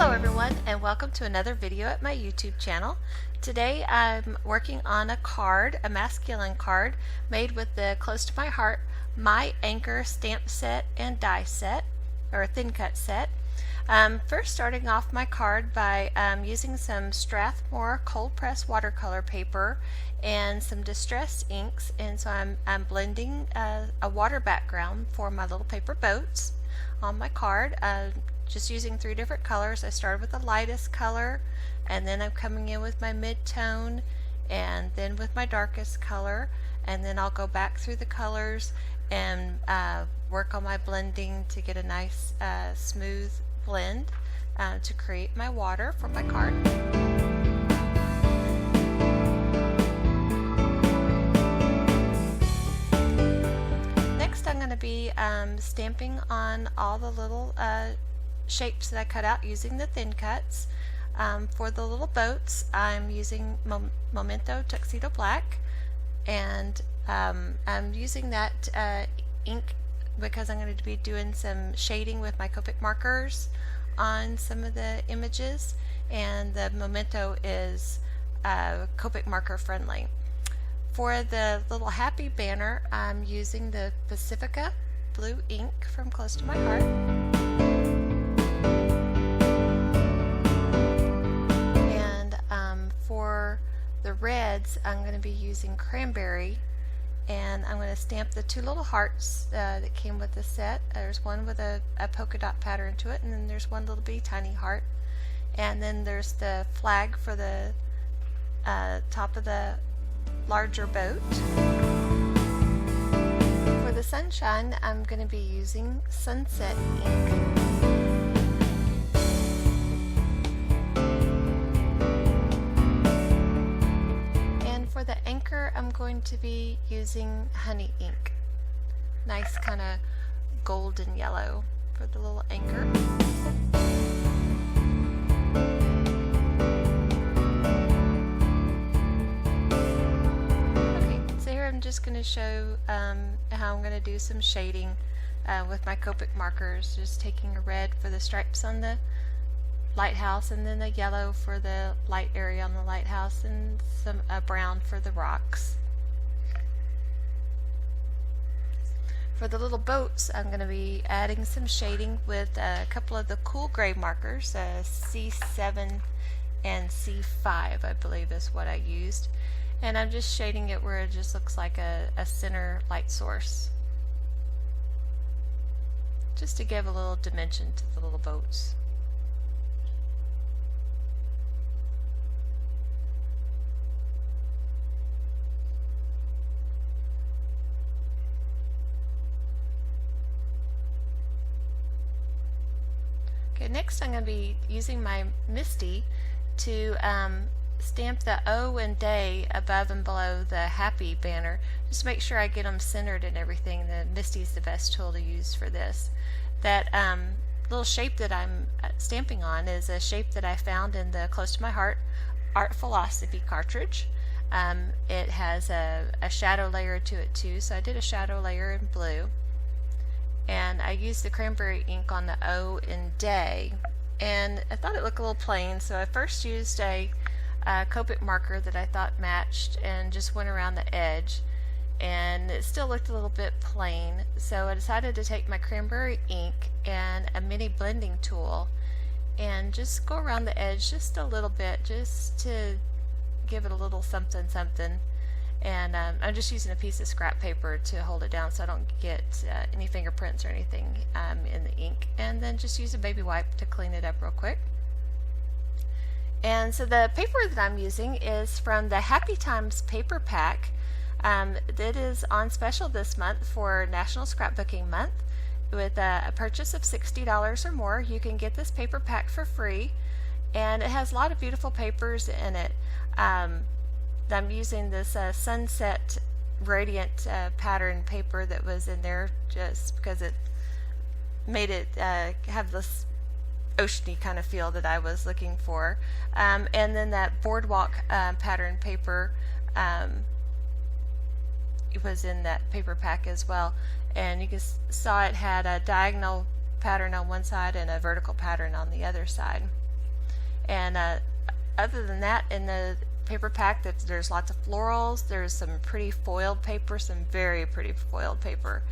Hello everyone, and welcome to another video at my YouTube channel. Today I'm working on a card, a masculine card, made with the Close to My Heart My Anchor stamp set and die set, or a thin cut set. First starting off my card by using some Strathmore cold press watercolor paper and some distressed inks, and so I'm blending a water background for my little paper boats on my card. Just using 3 different colors. I started with the lightest color, and then I'm coming in with my mid-tone, and then with my darkest color, and then I'll go back through the colors and work on my blending to get a nice smooth blend to create my water for my card. Next I'm going to be stamping on all the little shapes that I cut out using the thin cuts. For the little boats I'm using Memento Tuxedo Black, and I'm using that ink because I'm going to be doing some shading with my Copic markers on some of the images, and the Memento is Copic marker friendly. For the little happy banner I'm using the Pacifica blue ink from Close to My Heart. For the reds I'm going to be using Cranberry, and I'm going to stamp the 2 little hearts that came with the set. There's one with a polka dot pattern to it, and then there's one little bitty tiny heart, and then there's the flag for the top of the larger boat. For the sunshine I'm going to be using Sunset ink. For the anchor I'm going to be using Honey ink. Nice kind of golden yellow for the little anchor. Okay, so here I'm just going to show how I'm going to do some shading with my Copic markers, just taking a red for the stripes on the lighthouse, and then a yellow for the light area on the lighthouse, and some brown for the rocks. For the little boats I'm going to be adding some shading with a couple of the cool gray markers, C7 and C5 I believe is what I used, and I'm just shading it where it just looks like a center light source, just to give a little dimension to the little boats. Okay, next I'm going to be using my Misty to stamp the O and day above and below the happy banner, just to make sure I get them centered and everything. The Misty is the best tool to use for this. That little shape that I'm stamping on is a shape that I found in the Close to My Heart Art Philosophy cartridge. It has a shadow layer to it too, so I did a shadow layer in blue. And I used the Cranberry ink on the O in day, and I thought it looked a little plain, so I first used a Copic marker that I thought matched and just went around the edge, and it still looked a little bit plain, so I decided to take my Cranberry ink and a mini blending tool and just go around the edge just a little bit, just to give it a little something something. And I'm just using a piece of scrap paper to hold it down so I don't get any fingerprints or anything in the ink, and then just use a baby wipe to clean it up real quick. And so the paper that I'm using is from the Happy Times paper pack. It is on special this month for National Scrapbooking Month. With a purchase of $60 or more, you can get this paper pack for free, and it has a lot of beautiful papers in it. I'm using this Sunset Radiant pattern paper that was in there just because it made it have this oceany kind of feel that I was looking for. And then that Boardwalk pattern paper was in that paper pack as well. And you saw it had a diagonal pattern on one side and a vertical pattern on the other side. And other than that, in the paper pack, there's lots of florals. There's some pretty foiled paper, some very pretty foiled paper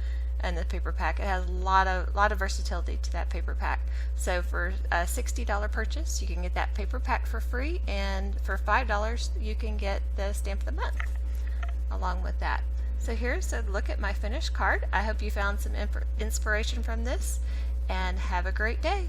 in the paper pack. It has a lot of versatility to that paper pack. So for a $60 purchase, you can get that paper pack for free, and for $5 you can get the stamp of the month along with that. So here's a look at my finished card. I hope you found some inspiration from this, and have a great day.